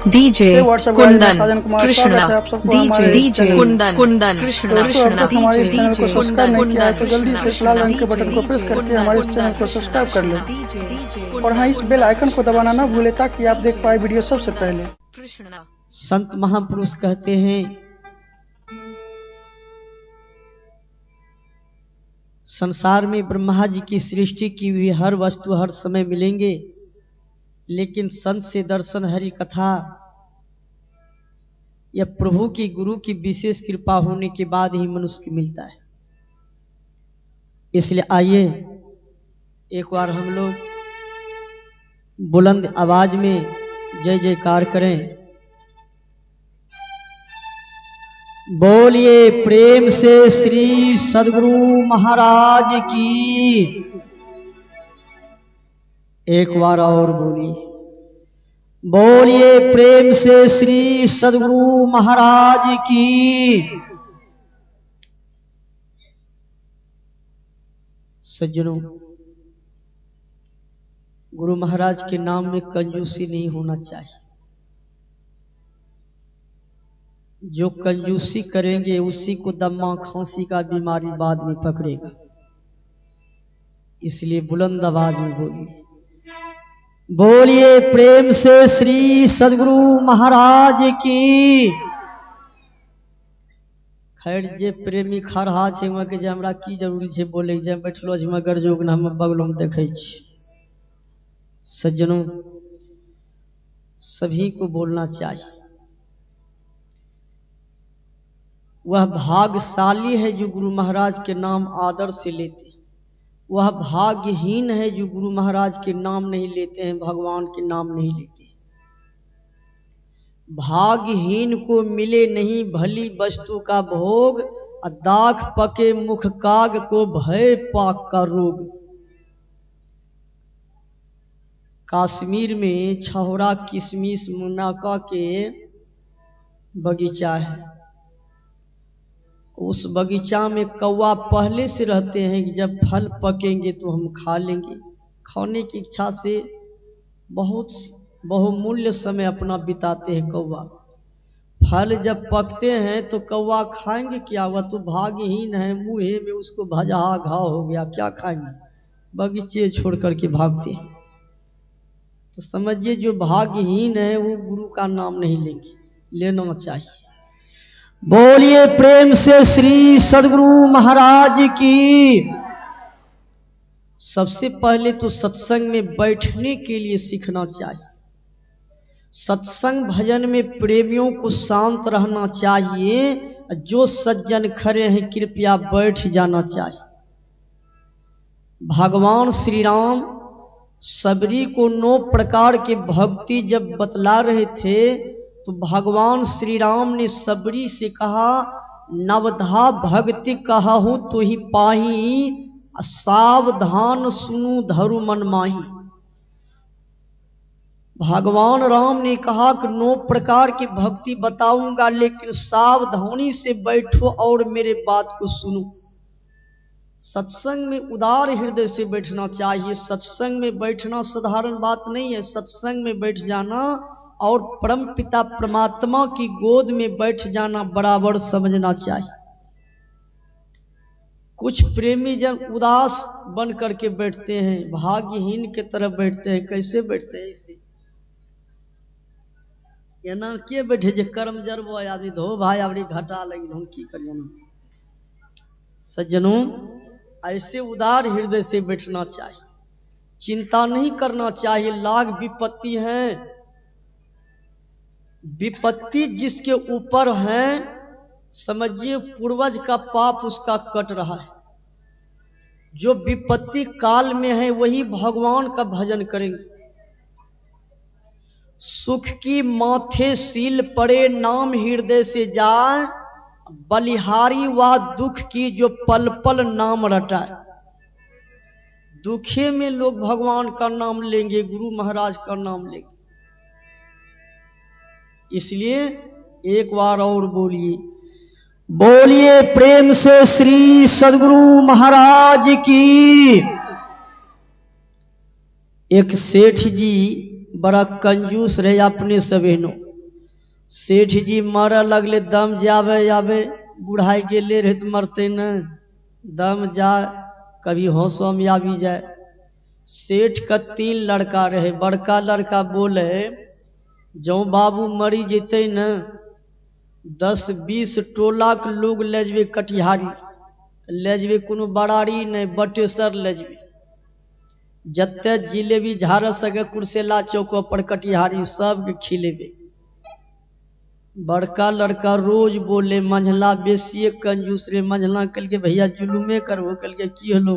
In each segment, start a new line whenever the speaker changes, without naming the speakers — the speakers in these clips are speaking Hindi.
डीजे कुंदन कृष्णा डीजे कुंदन कृष्णा
हमारे इस चैनल को सब्सक्राइब नहीं किया है तो जल्दी से इस लाल रंग के बटन को प्रेस करके हमारे इस चैनल को सब्सक्राइब कर लें और हाँ, इस बेल आइकन को दबाना ना भूले ताकि आप देख पाए वीडियो सबसे पहले।
संत महापुरुष कहते हैं संसार में ब्रह्मा जी की सृष्टि की हुई हर वस्तु हर समय मिलेंगे, लेकिन संत से दर्शन हरि कथा या प्रभु की गुरु की विशेष कृपा होने के बाद ही मनुष्य को मिलता है। इसलिए आइए एक बार हम लोग बुलंद आवाज में जय जयकार करें। बोलिए प्रेम से श्री सद्गुरु महाराज की। एक बार और बोलिए, बोलिए प्रेम से श्री सद्गुरु महाराज की। सज्जनों, गुरु महाराज के नाम में कंजूसी नहीं होना चाहिए। जो कंजूसी करेंगे उसी को दमा खांसी का बीमारी बाद में पकड़ेगा। इसलिए बुलंद आवाज में बोलिए, बोलिए प्रेम से श्री सद्गुरु महाराज की। खैर जे प्रेमी खा रहा छे वहाँ के हमरा की जरूरी छे बोले जे बैठलो छ मगर जोग हम बगलों में देखे छी। सज्जनों, सभी को बोलना चाहिए। वह भाग्यशाली है जो गुरु महाराज के नाम आदर से लेते हैं। वह भाग्यहीन है जो गुरु महाराज के नाम नहीं लेते हैं, भगवान के नाम नहीं लेते। भाग्यहीन को मिले नहीं भली वस्तु का भोग, दाख पके मुख काग को भय पाक का रोग। कश्मीर में छहोरा किशमिश मुनाका के बगीचा है। उस बगीचा में कौवा पहले से रहते हैं कि जब फल पकेंगे तो हम खा लेंगे। खाने की इच्छा से बहुत बहुमूल्य समय अपना बिताते हैं कौवा। फल जब पकते हैं तो कौवा खाएंगे क्या? वह तो भाग्यहीन है, मुँहे में उसको भजहा घाव हो गया, क्या खाएंगे? बगीचे छोड़ करके भागते हैं। तो समझिए जो भाग्यहीन है वो गुरु का नाम नहीं लेंगे, लेना चाहिए। बोलिए प्रेम से श्री सद्गुरु महाराज की। सबसे पहले तो सत्संग में बैठने के लिए सीखना चाहिए। सत्संग भजन में प्रेमियों को शांत रहना चाहिए। जो सज्जन खड़े हैं कृपया बैठ जाना चाहिए। भगवान श्री राम सबरी को 9 प्रकार की भक्ति जब बतला रहे थे तो भगवान श्री राम ने सबरी से कहा, नवधा भक्ति कहूँ तो ही पाही, सावधान सुनु धरु मन माही। भगवान राम ने कहा कि 9 प्रकार की भक्ति बताऊंगा, लेकिन सावधानी से बैठो और मेरे बात को सुनो। सत्संग में उदार हृदय से बैठना चाहिए। सत्संग में बैठना साधारण बात नहीं है। सत्संग में बैठ जाना और परम पिता परमात्मा की गोद में बैठ जाना बराबर समझना चाहिए। कुछ प्रेमी जन उदास बन करके बैठते हैं, भाग्यहीन के तरफ बैठते हैं। कैसे बैठते हैं? इसे एना के बैठे जे कर्म जरबो आदमी धो भाई आवरी घाटा लगी हम की करिए ना। सज्जनों, ऐसे उदार हृदय से बैठना चाहिए। चिंता नहीं करना चाहिए। लाख विपत्ति हैं, विपत्ति जिसके ऊपर है समझिए पूर्वज का पाप उसका कट रहा है। जो विपत्ति काल में है वही भगवान का भजन करेंगे। सुख की माथे सील पड़े नाम हृदय से जाए, बलिहारी व दुख की जो पल पल नाम रटाए। दुखे में लोग भगवान का नाम लेंगे, गुरु महाराज का नाम लेंगे। इसलिए एक बार और बोलिए, बोलिए प्रेम से श्री सद्गुरु महाराज की। एक सेठ जी बड़ा कंजूस रहे अपने सवेनो। सेठ जी मारा लगले, दम जावे आवे, बुढ़ाई गेले रहे तो मरते न, दम जा कभी होशो में आवी जाए। सेठ का 3 लड़का रहे। बड़का लड़का बोले, जो बाबू मरी जेते न 10-20 टोला के लोग ले जबे कटिहारी, ले जबे कोनो बड़ारी नहीं, बटेसर ले जबे, जत्ते जिलेबी झाड़ सके कुर्सेला चौक पर कटिहारी सबके खिलेबे। बड़का लड़का रोज बोले, मंझला बेसिए कंजूस रे। मंझला कल के भैया जुलूमे करो, कल के की हलो,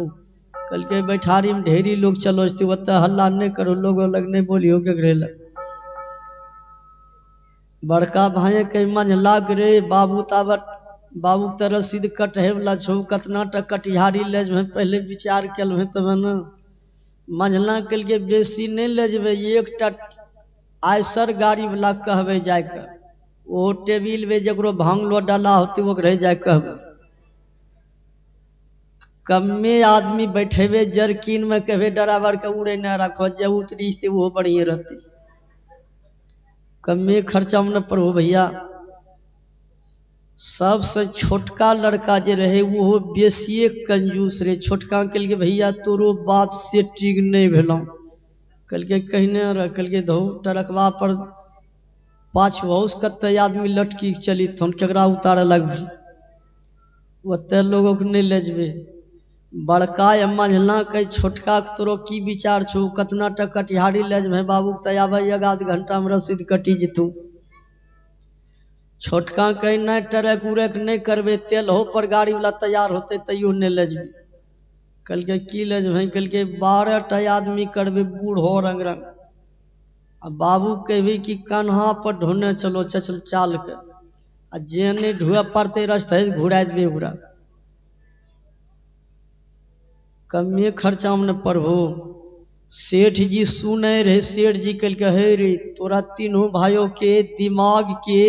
कल के बैठारी में ढेरी लोग चलो, हल्ला नहीं करो, लोगों लग नहीं बोलियो के लग। बड़का भाई कही मंझला रे बाबू ताबत, बाबू के तरह सीध कटहे वाला छो, कतना तक कटिहारी ले जो पहले विचार कल है तब न। मंझला कल के बेसी नहीं ले जबे, एक आयसर गाड़ी वाला कहबे जाके, वो टेबिल में जकरो भांगलो डाला होते वो रह जाए कहबे। कमे आदमी बैठेबे जरकिन में, कहबे ड्राइवर के उड़े न रखो, जब उतरी वो बढ़िया रहती। कमे खर्चा में न पड़ो भैया। सबसे छोटका लड़का जे रहे वो बेसिए कंजूस रहे। छोटका कल के भैया तोरो बात से ठीक नहीं भेलो, कल के कहने रह, कल के धो टरकवा पर 5 बहुस कत्ते आदमी लटकी चली थन, केकरा उतारे लगभी, ओते लोगों को नहीं ले जबे। बड़का या मंझला कही छोटका के तोरो की विचार छो, कतना तक कटिहारी ले जबे बाबू के आबे 1-8 घंटा में रसीद कटी जतू। छोटका कही नहीं टरक उड़क नहीं करबे, तेल हो पर गाड़ी वाला तैयार होते तैयो नहीं ले जबे। कल के की ले जबे, कल के 12 आदमी करबे बूढ़ हो रंग रंग। अब बाबू कहबे कि कन्हा पर ढोने चलो चल चाल के, आ जे नहीं ढुआ पड़ते रास्ते घुरा देबे पूरा। कमे खर्चा में न पढ़ो। सेठ जी सुने रहे, सेठ जी कल के हे रे तोरा तीनों भाइयों के दिमाग के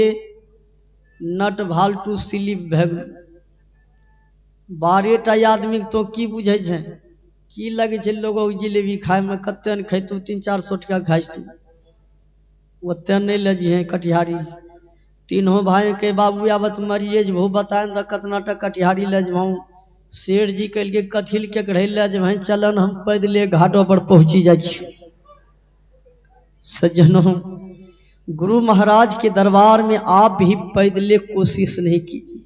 नट भाल्टू स्लिप भग 12 आदमी तो की बुझे छे, की लगे छे लोगों जिलेबी खाए में, कते न खैतू 300-400 टका खाइतू, ओते नहीं ले जी कटिहारी। तीनों भाई के बाबू आबत मरिए जब बताए न कतना तक कटिहारी ले जब। सेठ जी कल के कथिल के रह ले जब, चलन हम पैदले घाटों पर पहुंची जाए। सज्जनों, गुरु महाराज के दरबार में आप भी पैदले कोशिश नहीं कीजिए।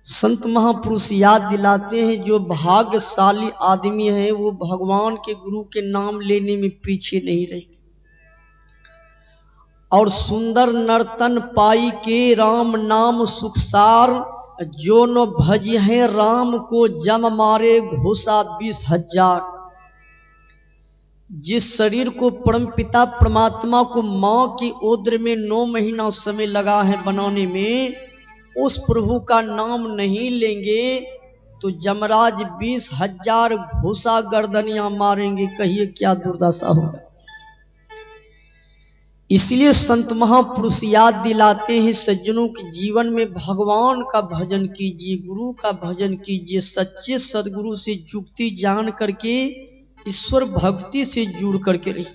संत महापुरुष याद दिलाते हैं, जो भाग्यशाली आदमी है वो भगवान के गुरु के नाम लेने में पीछे नहीं रहे। और सुंदर नर्तन पाई के राम नाम सुखसार, जो न भज है राम को जम मारे घोषा 20,000। जिस शरीर को परमपिता परमात्मा को मां की उदर में 9 महीना समय लगा है बनाने में, उस प्रभु का नाम नहीं लेंगे तो जमराज 20,000 घोषा गर्दनियां मारेंगे। कहिए क्या दुर्दशा होगा। इसलिए संत महापुरुष याद दिलाते हैं, सज्जनों के जीवन में भगवान का भजन कीजिए, गुरु का भजन कीजिए, सच्चे सदगुरु से जुक्ति जान करके ईश्वर भक्ति से जुड़ करके रहिए।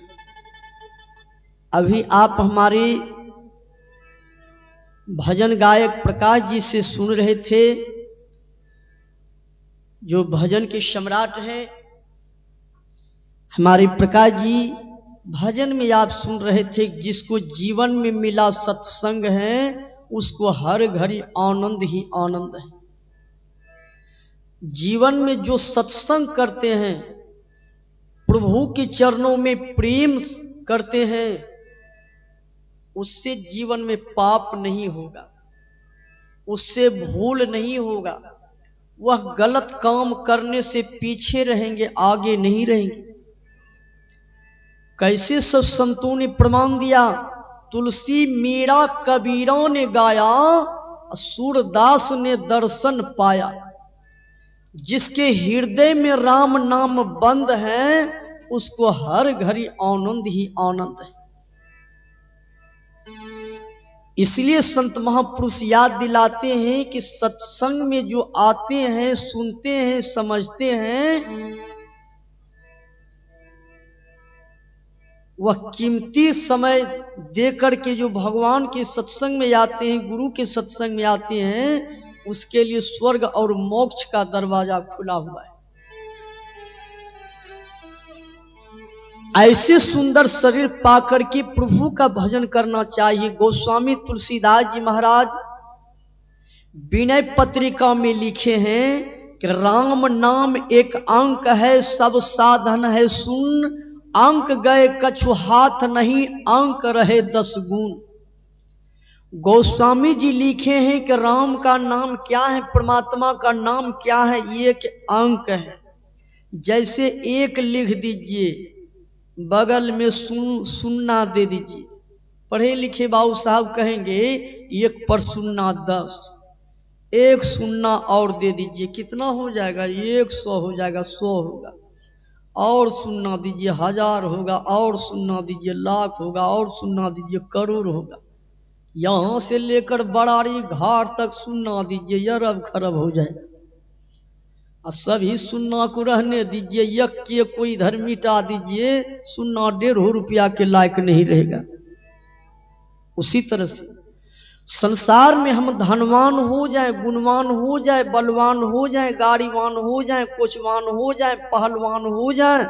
अभी आप हमारे भजन गायक प्रकाश जी से सुन रहे थे, जो भजन के सम्राट हैं हमारे प्रकाश जी। भजन में आप सुन रहे थे, जिसको जीवन में मिला सत्संग है उसको हर घड़ी आनंद ही आनंद है। जीवन में जो सत्संग करते हैं, प्रभु के चरणों में प्रेम करते हैं, उससे जीवन में पाप नहीं होगा, उससे भूल नहीं होगा। वह गलत काम करने से पीछे रहेंगे, आगे नहीं रहेंगे। कैसे सब संतों ने प्रमाण दिया, तुलसी मीरा कबीरों ने गाया, सूरदास ने दर्शन पाया। जिसके हृदय में राम नाम बंद है, उसको हर घड़ी आनंद ही आनंद है। इसलिए संत महापुरुष याद दिलाते हैं कि सत्संग में जो आते हैं, सुनते हैं, समझते हैं, वह कीमती समय देकर के जो भगवान के सत्संग में आते हैं, गुरु के सत्संग में आते हैं, उसके लिए स्वर्ग और मोक्ष का दरवाजा खुला हुआ है। ऐसे सुंदर शरीर पाकर के प्रभु का भजन करना चाहिए। गोस्वामी तुलसीदास जी महाराज विनय पत्रिका में लिखे हैं कि राम नाम एक अंक है, सब साधन है सुन, अंक गए कछु हाथ नहीं, अंक रहे 10 गुण। गोस्वामी जी लिखे हैं कि राम का नाम क्या है, परमात्मा का नाम क्या है, एक अंक है। जैसे एक लिख दीजिए, बगल में सुन्ना दे दीजिए। पढ़े लिखे बाबू साहब कहेंगे 1 पर सुन्ना 10, 1 सुन्ना और दे दीजिए, कितना हो जाएगा? 100 हो जाएगा, 100 होगा। और सुन्ना दीजिए 1000 होगा, और सुन्ना दीजिए लाख होगा, और सुन्ना दीजिए करोड़ होगा। यहां से लेकर बड़ारी घाट तक सुन्ना दीजिए, अरब खरब हो जाएगा। और सभी सुन्ना को रहने दीजिए, यक के कोई इधर मिटा दीजिए, सुन्ना 1.5 रुपया के लायक नहीं रहेगा। उसी तरह से संसार में हम धनवान हो जाए, गुणवान हो जाए, बलवान हो जाए, गाड़ीवान हो जाए, कोचवान हो जाए, पहलवान हो जाए,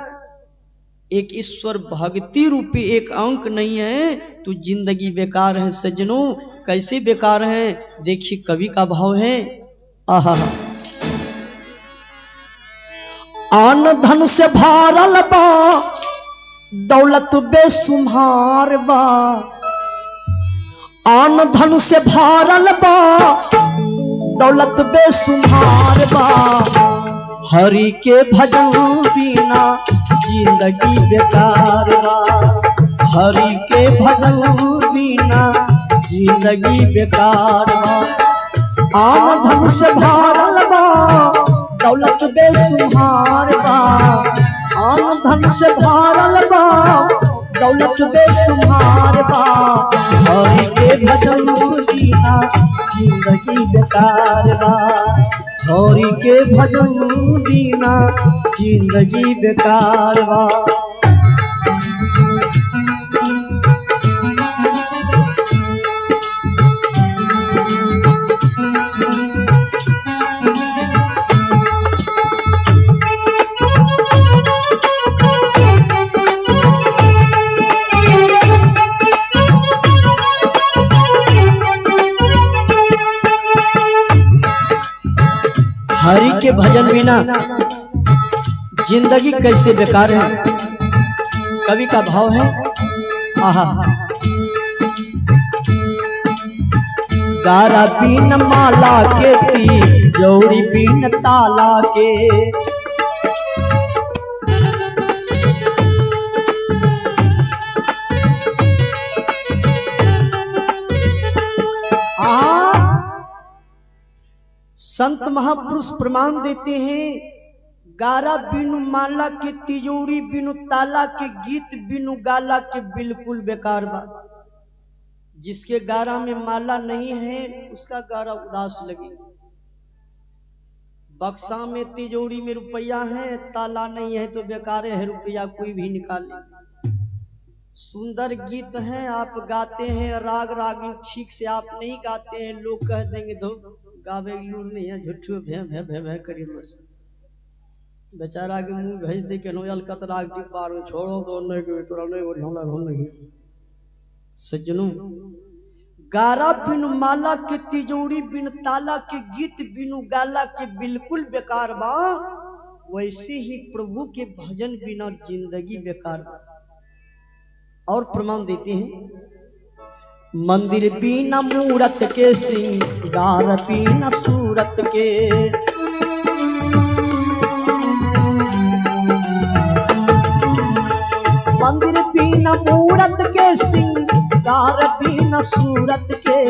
एक ईश्वर भक्ति रूपी एक अंक नहीं है तो जिंदगी बेकार है सज्जनों। कैसे बेकार है? देखिए कवि का भाव है, आहा, आन धन से भारल बा, दौलत बेसुमार बा, आन धन से भारल बा, दौलत बेसुमार बा, हरि के भजन बिना जिंदगी बेकार बा, हरि के भजन बिना जिंदगी बेकार बा। आन धन से भारल बा, दौलत बेसुमार बा, आन धन से भारल बा, दौलत बेसुमार बा, हरि के भजन बिना जिंदगी बेकार बा, हरि के भजन बिना जिंदगी बेकार बा। हरि के भजन बिना जिंदगी कैसे बेकार है? कवि का भाव है, आहा, गारा बीन माला के तिजोरी बीन ताला के, संत महापुरुष प्रमाण देते हैं, गारा बिनु माला के तिजोरी बिनु ताला के, गीत बिनु गाला के बिल्कुल बेकार बा। जिसके गारा में माला नहीं है उसका गारा उदास लगे। बक्सा में तिजोरी में रुपया है, ताला नहीं है तो बेकार है, रुपया कोई भी निकाले। सुंदर गीत हैं, आप गाते हैं, राग रागिन ठीक से आप नहीं गाते हैं, लोग कह देंगे तो गावे लूर नहीं है, झूठो भे भे भे भे करी बस। बेचारा के मुंह भेज दे के नोयल कतरा के पार छोड़ो तो नहीं के तोरा नहीं और हमरा हो नहीं। सज्जनों, गारा बिनु माला के तिजोरी बिनु ताला के, गीत बिनु गाला के बिल्कुल बेकार बा। वैसे ही प्रभु के भजन बिना जिंदगी बेकार बा। और प्रमाण देते हैं, मंदिर बिना मूरत के, श्रृंगार बिना सूरत के, मंदिर बिना मूरत के, श्रृंगार बिना सूरत के,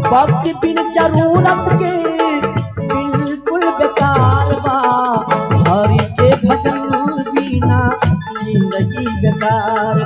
भक्ति बिन जरूरत के बिल्कुल बेकार बा। हरि के भजन बिना जिंदगी बेकार।